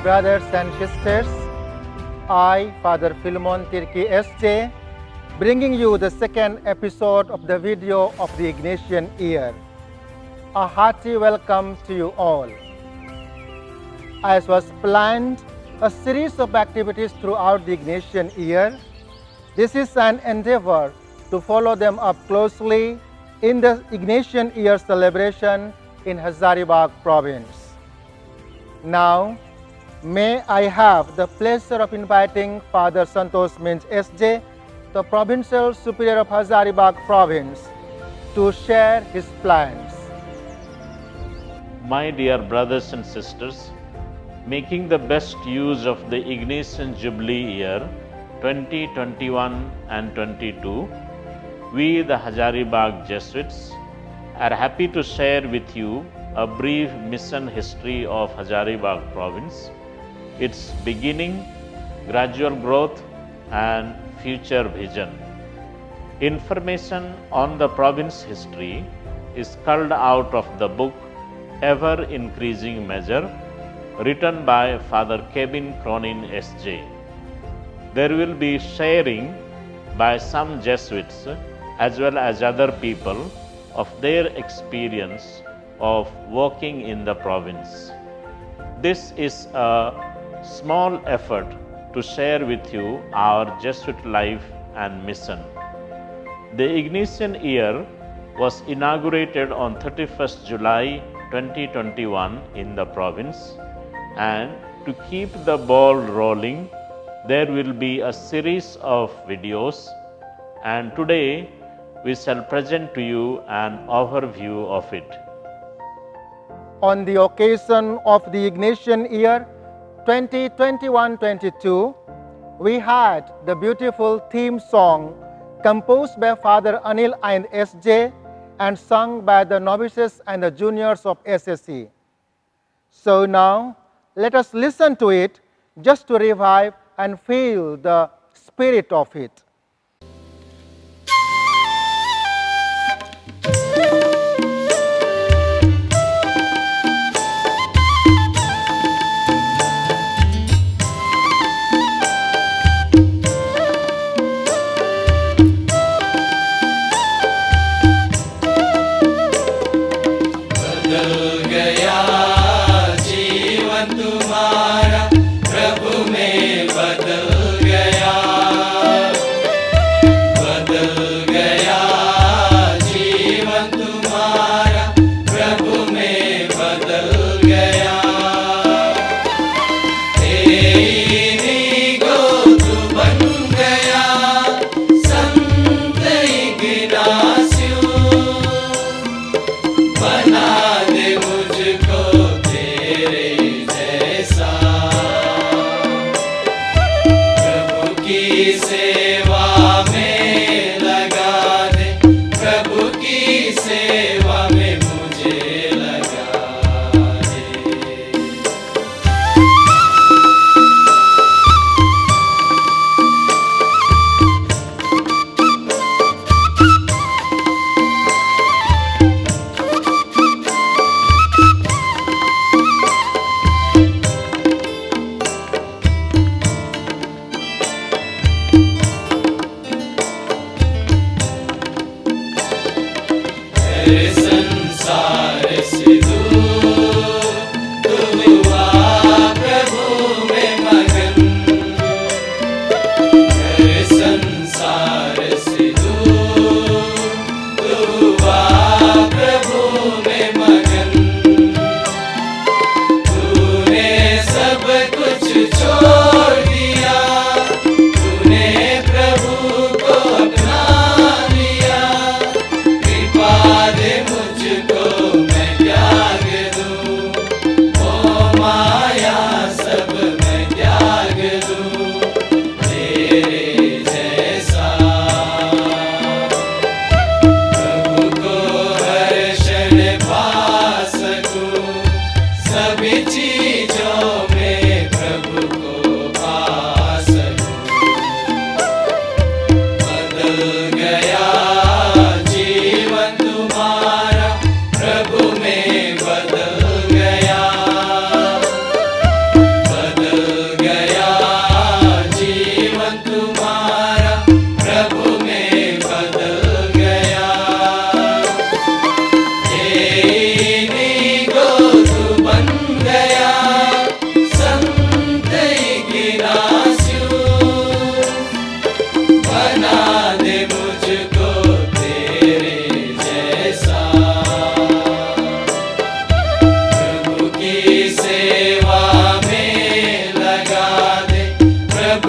brothers and sisters, I, Father Patras Tirkey SJ, bringing you the second episode of the video of the Ignatian year. A hearty welcome to you all. As was planned, a series of activities throughout the Ignatian year, this is an endeavor to follow them up closely in the Ignatian year celebration in Hazaribag province. Now, may I have the pleasure of inviting Father Santosh Minj SJ, the Provincial Superior of Hazaribag province, to share his plans. My dear brothers and sisters, making the best use of the Ignatian Jubilee year 2021 and 22, we the Hazaribag Jesuits are happy to share with you a brief mission history of Hazaribag province, its beginning, gradual growth and future vision. Information on the province history is culled out of the book Ever Increasing Measure, written by Father Gavin O SJ. There will be sharing by some Jesuits as well as other people of their experience of working in the province. This is a small effort to share with you our Jesuit life and mission. The Ignatian year was inaugurated on 31st July 2021 in the province, and to keep the ball rolling, there will be a series of videos, and today we shall present to you an overview of it. On the occasion of the Ignatian year 2021-22, we had the beautiful theme song composed by Father Anil Aind SJ and sung by the novices and the juniors of SSC. So now, let us listen to it just to revive and feel the spirit of it. बदल गया जीवन तुम्हारा, प्रभु में बदल गया। बदल गया जीवन तुम्हारा, प्रभु में बदल गया। तेरी गोद बन गया संत इग्नासियस, बना दे मुझको तेरे जैसा। प्रभु की सेवा में लगा दे, प्रभु की सेवा में मुझे लगा दे।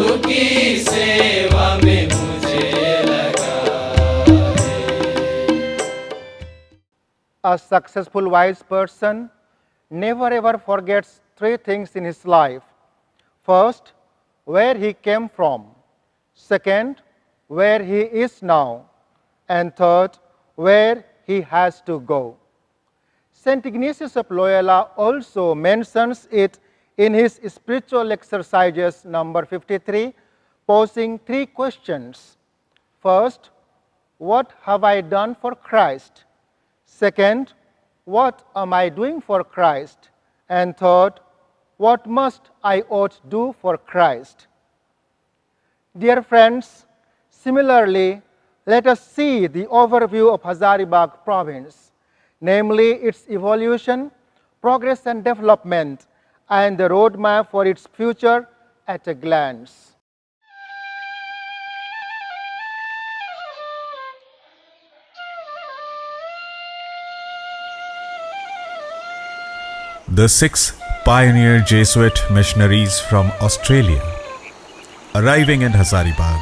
प्रभु की सेवा में मुझे लगा है। A successful wise person never ever forgets three things in his life. First, where he came from. Second, where he is now. And third, where he has to go. St. Ignatius of Loyola also mentions it in his spiritual exercises number 53, posing three questions. First, what have I done for Christ? Second, what am I doing for Christ? And third, what must I ought do for Christ? Dear friends, similarly, let us see the overview of Hazaribag province, namely its evolution, progress and development, and the roadmap for its future at a glance. The 6 pioneer Jesuit missionaries from Australia, arriving in Hazaribag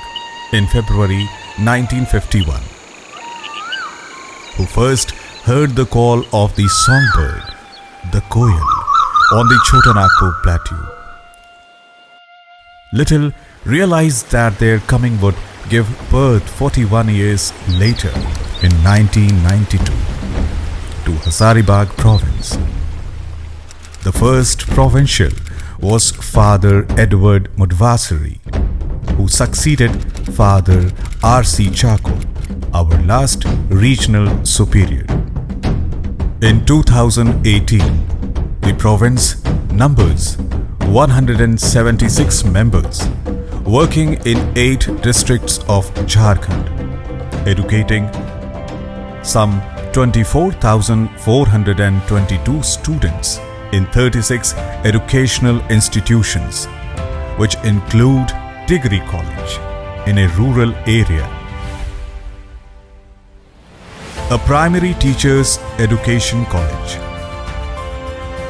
in February 1951, who first heard the call of the songbird, the koel, on the Chotanagpur plateau. Little realized that their coming would give birth 41 years later in 1992 to Hazaribag province. The first provincial was Father Edward Mudvasari, who succeeded Father R.C. Chako, our last regional superior. In 2018, the province numbers 176 members working in 8 districts of Jharkhand, educating some 24,422 students in 36 educational institutions, which include Degree College in a rural area, a primary teachers education college,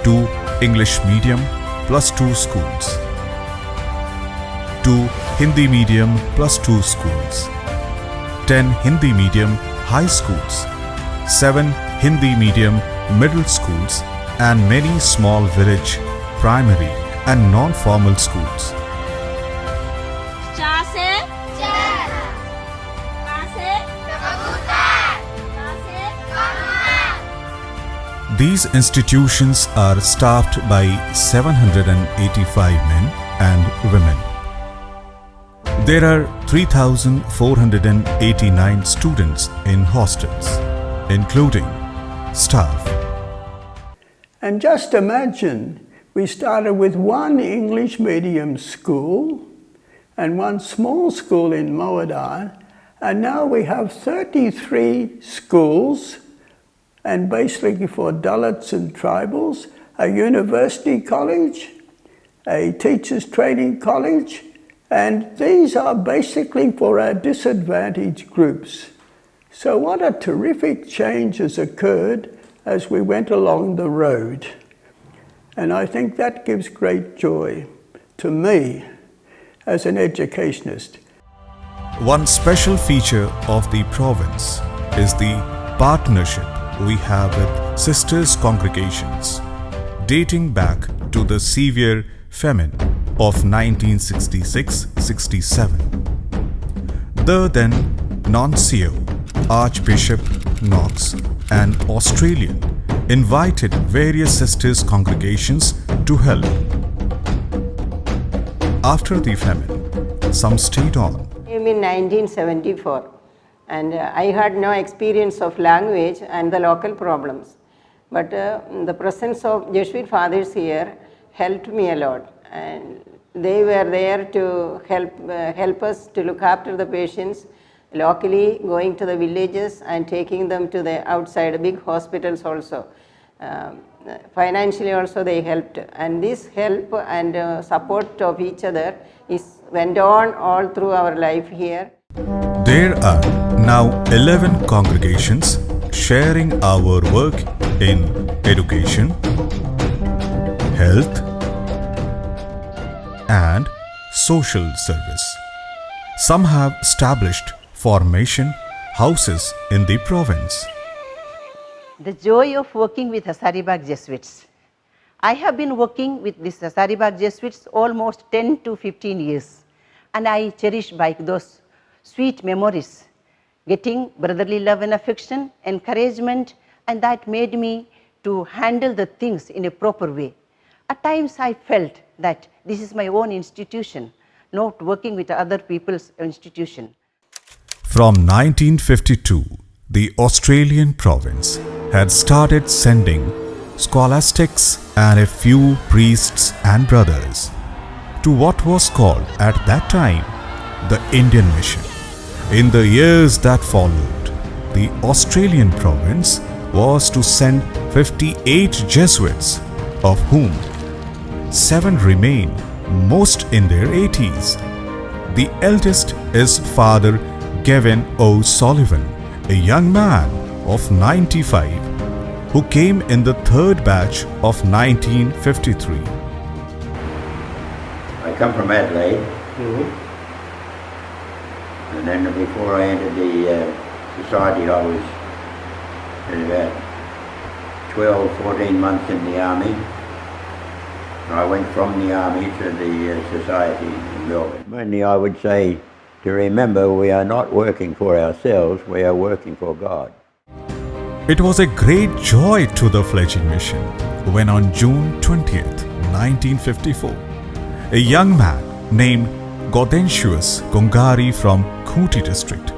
2 English medium +2 schools, 2 Hindi medium +2 schools, 10 Hindi medium high schools, 7 Hindi medium middle schools, and many small village primary and non-formal schools. These institutions are staffed by 785 men and women. There are 3,489 students in hostels, including staff. And just imagine, we started with 1 English medium school and 1 small school in Moadar, and now we have 33 schools, and basically for Dalits and tribals, a university college, a teachers training college, and these are basically for our disadvantaged groups. So what a terrific change has occurred as we went along the road. And I think that gives great joy to me as an educationist. One special feature of the province is the partnership we have with sisters congregations dating back to the severe famine of 1966-67. The then Nuncio, Archbishop Knox, an Australian, invited various sisters congregations to help. After the famine, some stayed on. In 1974, and I had no experience of language and the local problems, but the presence of Jesuit fathers here helped me a lot, and they were there to help us to look after the patients locally, going to the villages and taking them to the outside big hospitals also. Financially also they helped, and this help and support of each other went on all through our life here. There are now 11 congregations sharing our work in education, health, and social service. Some have established formation houses in the province. The joy of working with Hazaribag Jesuits. I have been working with this Hazaribag Jesuits almost 10 to 15 years, and I cherish by those sweet memories, getting brotherly love and affection, encouragement, and that made me to handle the things in a proper way. At times I felt that this is my own institution, not working with other people's institution. From 1952, the Australian province had started sending scholastics and a few priests and brothers to what was called at that time the Indian Mission. In the years that followed, the Australian province was to send 58 Jesuits, of whom 7 remain, most in their 80s. The eldest is Father Gavin O Sullivan, a young man of 95, who came in the third batch of 1953. I come from Adelaide, and then before I entered the society I was about 12, 14 months in the army. I went from the army to the society in Melbourne. Mainly I would say to remember we are not working for ourselves, we are working for God. It was a great joy to the fledgling mission when on June 20th, 1954, a young man named Gaudentius Kongari from Kooty district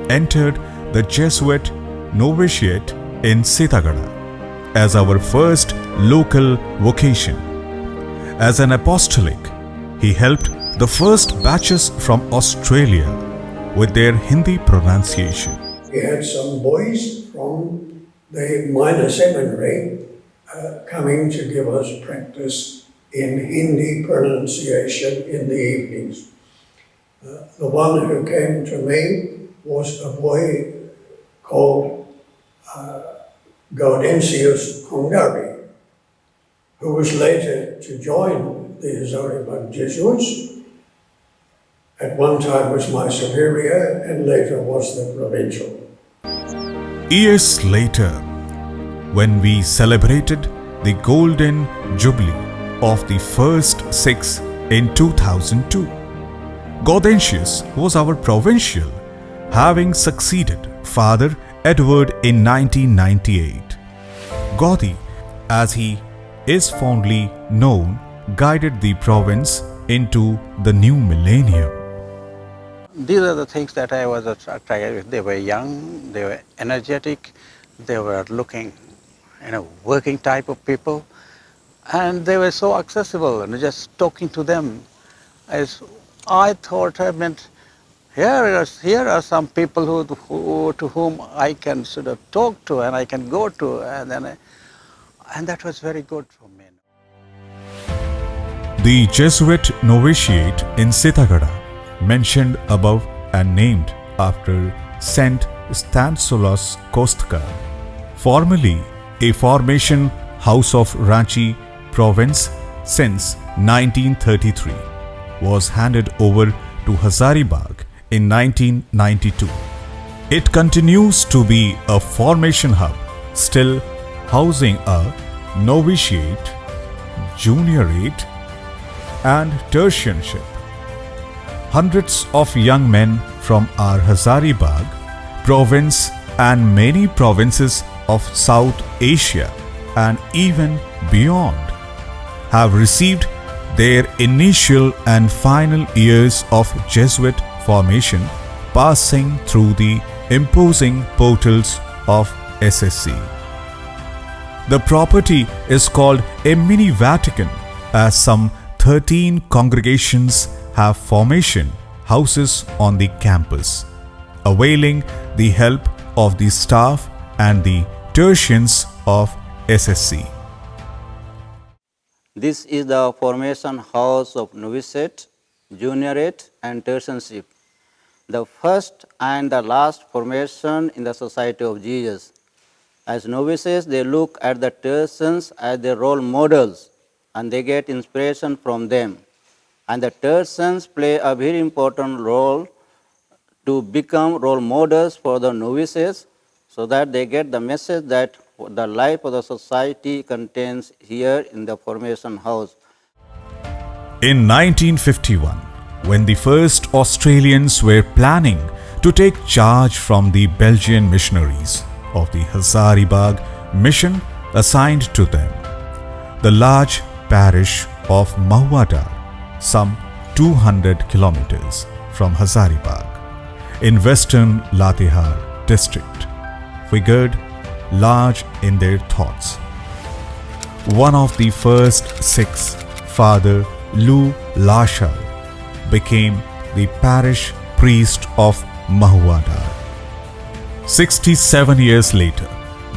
entered the Jesuit novitiate in Sitagarh as our first local vocation. As an apostolic, he helped the first batches from Australia with their Hindi pronunciation. We had some boys from the minor seminary coming to give us practice in Hindi pronunciation in the evenings. The one who came to me was a boy called Gaudentius Kongari, who was later to join the Hazaribag Jesuits. At one time was my superior and later was the Provincial. Years later, when we celebrated the Golden Jubilee of the first 6 in 2002, Gaudentius was our Provincial, having succeeded Father Edward in 1998. Gaudi, as he is fondly known, guided the province into the new millennium. These are the things that I was attracted with. They were young, they were energetic, they were looking, working type of people, and they were so accessible. And just talking to them, as I thought, here are some people to whom I can sort of talk to and I can go to, and that was very good for me. The Jesuit novitiate in Sitagarh, mentioned above and named after Saint Stanislaus Kostka, formerly a formation house of Ranchi province since 1933, was handed over to Hazaribag in 1992. It continues to be a formation hub, still housing a novitiate, juniorate and tertianship. Hundreds of young men from our Hazaribag province and many provinces of South Asia and even beyond have received their initial and final years of Jesuit formation, passing through the imposing portals of SSC. The property is called a mini Vatican, as some 13 congregations have formation houses on the campus, availing the help of the staff and the tertians of SSC. This is the formation house of novitiate, juniorate and tertianship, the first and the last formation in the Society of Jesus. As novices, they look at the tertians as their role models and they get inspiration from them. and the Tersons play a very important role to become role models for the novices so that they get the message that the life of the society contains here in the formation house. In 1951, when the first Australians were planning to take charge from the Belgian missionaries of the Hazaribag mission assigned to them, the large parish of Mahuadar, some 200 kilometers from Hazaribag, in western Latehar district, figured large in their thoughts. One of the first 6, Father Lou Lashal, became the parish priest of Mahuadar. 67 years later,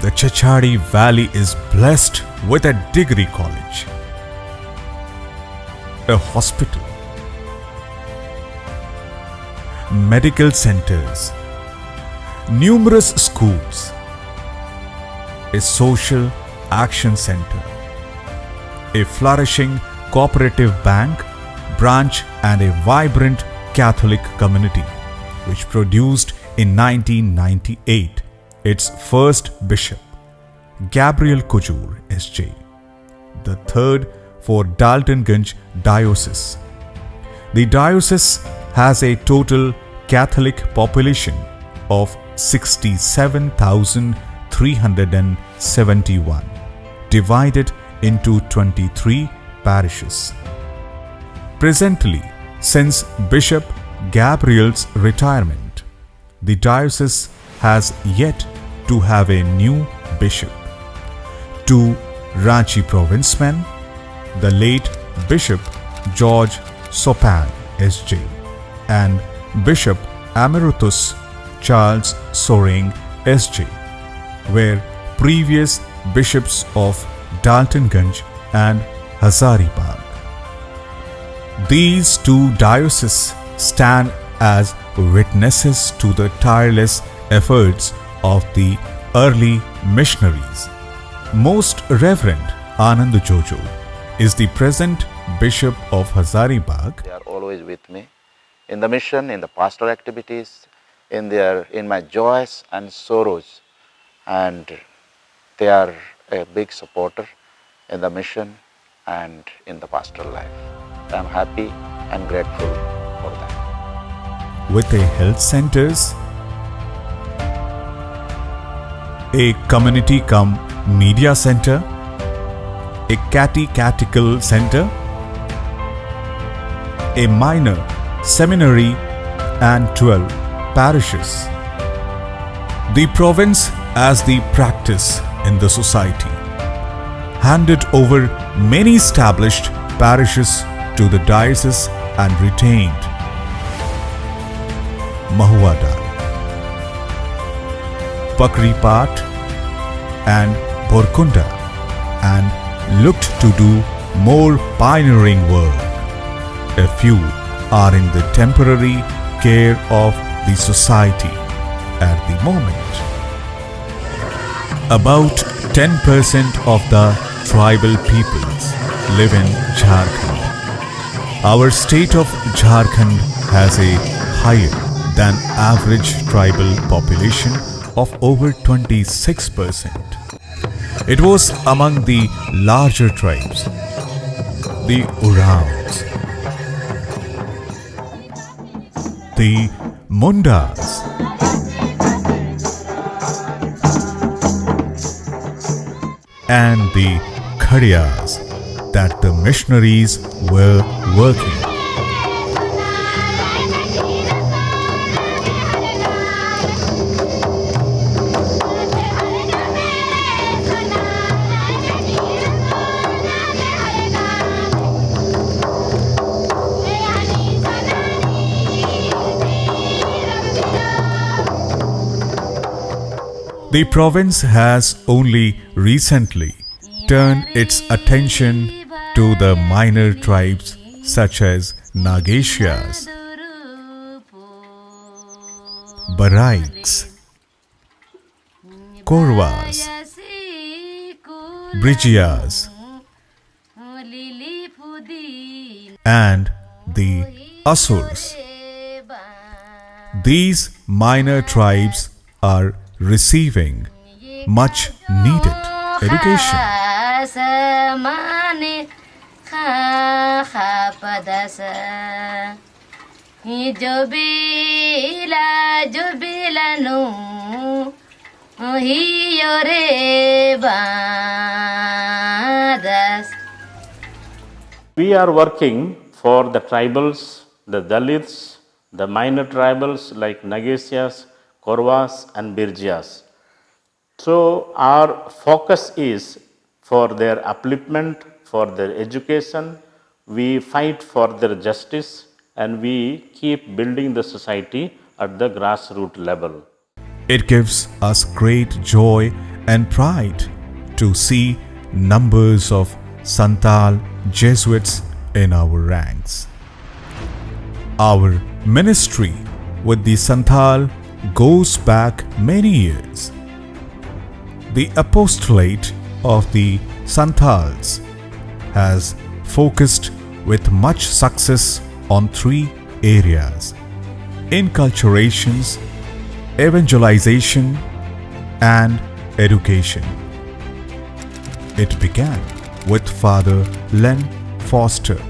the Chachadi Valley is blessed with a degree college, a hospital, medical centers, numerous schools, a social action center, a flourishing cooperative bank branch, and a vibrant Catholic community, which produced in 1998 its first bishop, Gabriel Kujur SJ, the third for Daltonganj Diocese. The diocese has a total Catholic population of 67,371, divided into 23 parishes. Presently, since Bishop Gabriel's retirement, the diocese has yet to have a new bishop. 2 Ranchi provincemen, the late Bishop George Sopan SJ and Bishop Emeritus Charles Soreng SJ, were previous bishops of Daltonganj and Hazaribag. These 2 dioceses stand as witnesses to the tireless efforts of the early missionaries. Most Reverend Anand Jojo is the present Bishop of Hazaribag. They are always with me in the mission, in the pastoral activities, in my joys and sorrows, and they are a big supporter in the mission and in the pastoral life. I am happy and grateful for that. With a health centers, a community cum media center, a catechetical center, a minor seminary, and 12 parishes. The province as the practice in the society handed over many established parishes to the diocese and retained Mahuadar, Pakripat and Borkunda, and looked to do more pioneering work. A few are in the temporary care of the society at the moment. About 10% of the tribal peoples live in Jharkhand. Our state of Jharkhand has a higher than average tribal population of over 26%. It was among the larger tribes, the Urans, the Mundas, and the Khadiyas that the missionaries were working. The province has only recently turned its attention to the minor tribes such as Nageshias, Baraiks, Korwas, Brijiyas, and the Asurs. These minor tribes are receiving much needed education. We are working for the tribals, the Dalits, the minor tribals like Nagesias, Korvas and Birjias. So our focus is for their upliftment, for their education. We fight for their justice and we keep building the society at the grassroots level. It gives us great joy and pride to see numbers of Santal Jesuits in our ranks. Our ministry with the Santal goes back many years. The apostolate of the Santals has focused with much success on 3 areas: inculturations, evangelization, and education. It began with Father Len Foster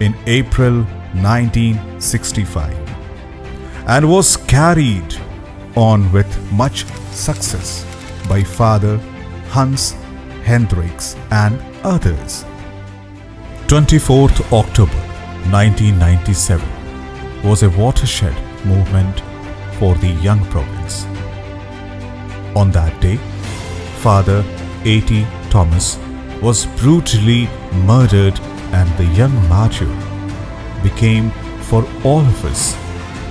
in April 1965 and was carried on with much success by Father Hans Hendricks and others. 24th October 1997 was a watershed movement for the young province. On that day, Father A.T. Thomas was brutally murdered and the young martyr became for all of us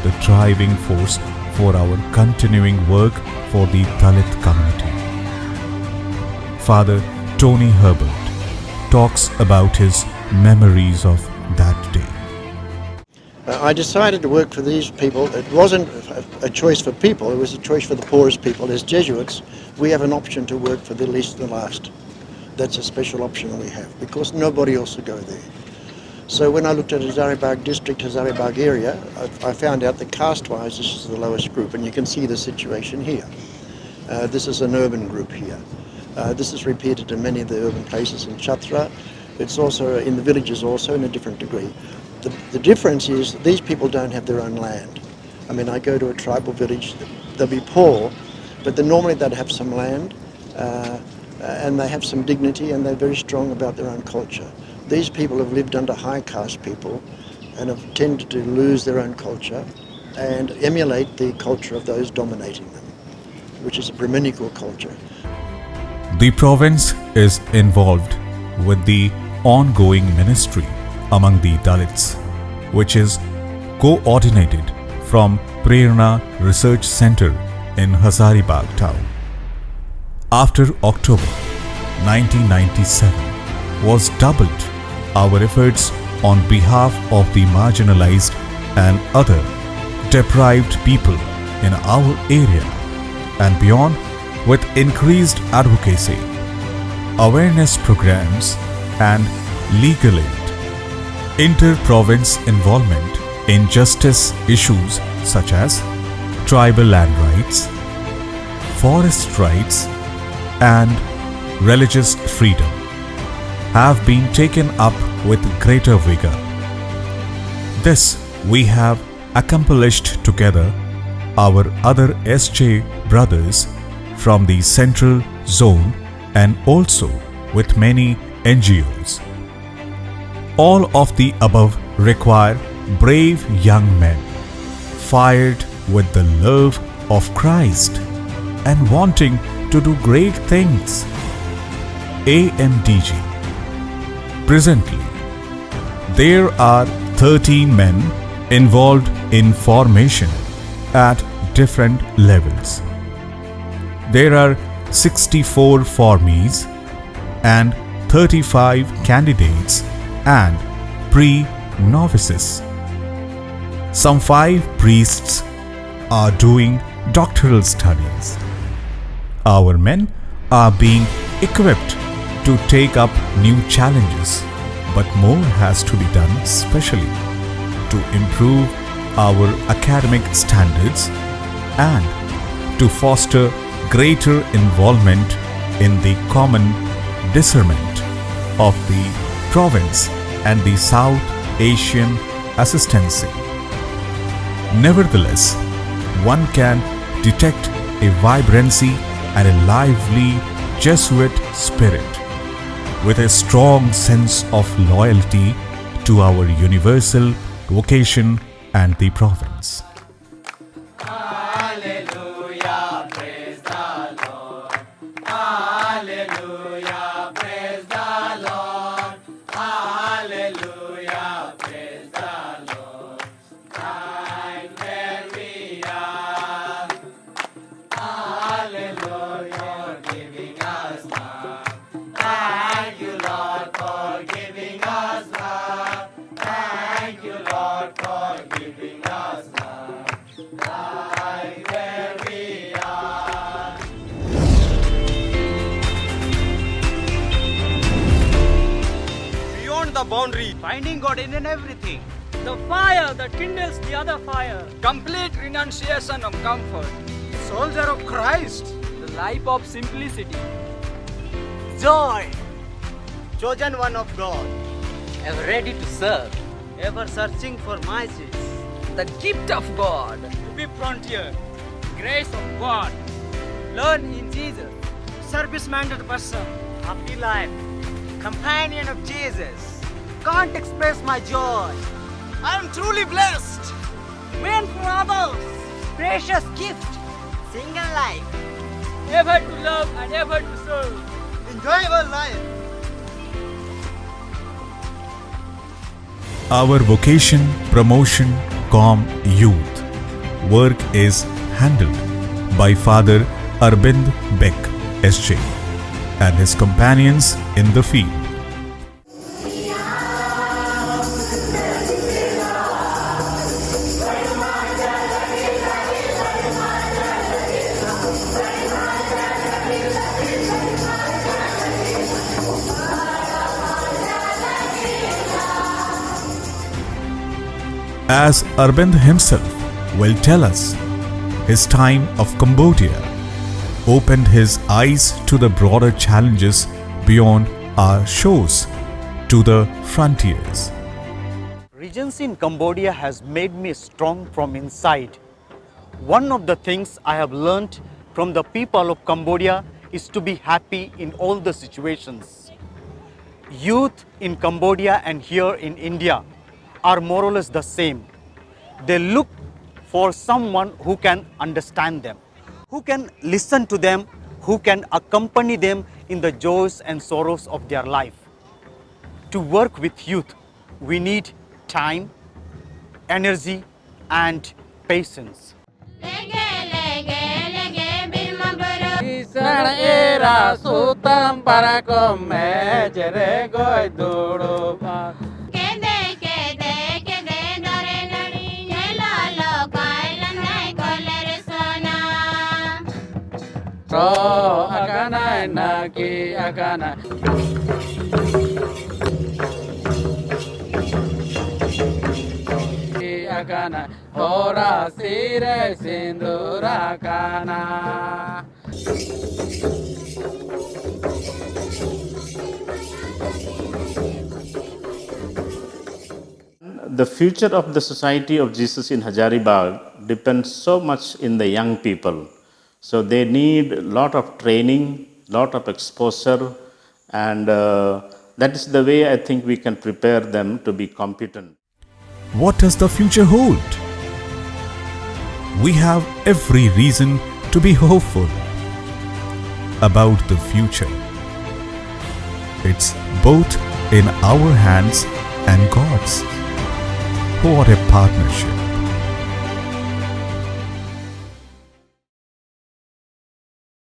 the driving force for our continuing work for the Dalit community. Father Tony Herbert talks about his memories of that day. I decided to work for these people. It wasn't a choice for people, it was a choice for the poorest people. As Jesuits, we have an option to work for the least and the last. That's a special option we have because nobody else will go there. So when I looked at Hazaribag district, Hazaribag area, I found out that caste-wise this is the lowest group, and you can see the situation here. This is an urban group here. This is repeated in many of the urban places in Chhatra. It's also in the villages also in a different degree. The difference is these people don't have their own land. I mean, I go to a tribal village, they'll be poor, but normally they'd have some land and they have some dignity and they're very strong about their own culture. These people have lived under high caste people and have tended to lose their own culture and emulate the culture of those dominating them, which is a Brahminical culture. The province is involved with the ongoing ministry among the Dalits, which is coordinated from Prerna Research Center in Hazaribag town. After October 1997 was doubled our efforts on behalf of the marginalized and other deprived people in our area and beyond with increased advocacy, awareness programs and legal aid. Inter-province involvement in justice issues such as tribal land rights, forest rights and religious freedom have been taken up with greater vigor. This we have accomplished together our other SJ brothers from the central zone and also with many NGOs. All of the above require brave young men, fired with the love of Christ and wanting to do great things. AMDG. Presently, there are 13 men involved in formation at different levels. There are 64 formees and 35 candidates and pre-novices. Some 5 priests are doing doctoral studies. Our men are being equipped to take up new challenges but more has to be done, especially to improve our academic standards and to foster greater involvement in the common discernment of the province and the South Asian assistancy. Nevertheless, one can detect a vibrancy and a lively Jesuit spirit with a strong sense of loyalty to our universal vocation and the province. Hallelujah, praise the Lord. Hallelujah, praise the Lord. Hallelujah, praise the Lord. Right where we are. Hallelujah, for giving us love. Thank you, Lord, for giving us love. Thank you, Lord, for giving us love. Right where we are. Beyond the boundary, finding God in everything. The fire that kindles the other fire. Complete renunciation of comfort. Soldier of Christ. The life of simplicity. Joy. Chosen one of God. Ever ready to serve. Ever searching for mercies. The gift of God. To be frontier. Grace of God. Learn in Jesus. Service-minded person. Happy life. Companion of Jesus. Can't express my joy. I am truly blessed. Meant for others. Precious gift. Single life. Ever to love and ever to serve. Enjoyable life. Our vocation, promotion, youth work is handled by Father Arbind Beck SJ and his companions in the field. As Arbind himself will tell us, his time of Cambodia opened his eyes to the broader challenges beyond our shores, to the frontiers. Regency in Cambodia has made me strong from inside. One of the things I have learned from the people of Cambodia is to be happy in all the situations. Youth in Cambodia and here in India are more or less the same. They look for someone who can understand them, who can listen to them, who can accompany them in the joys and sorrows of their life. To work with youth, we need time, energy, and patience. The future of the Society of Jesus in Hazaribag depends so much in the young people. So they need a lot of training, lot of exposure, and that is the way I think we can prepare them to be competent. What does the future hold? We have every reason to be hopeful about the future. It's both in our hands and God's. What a partnership!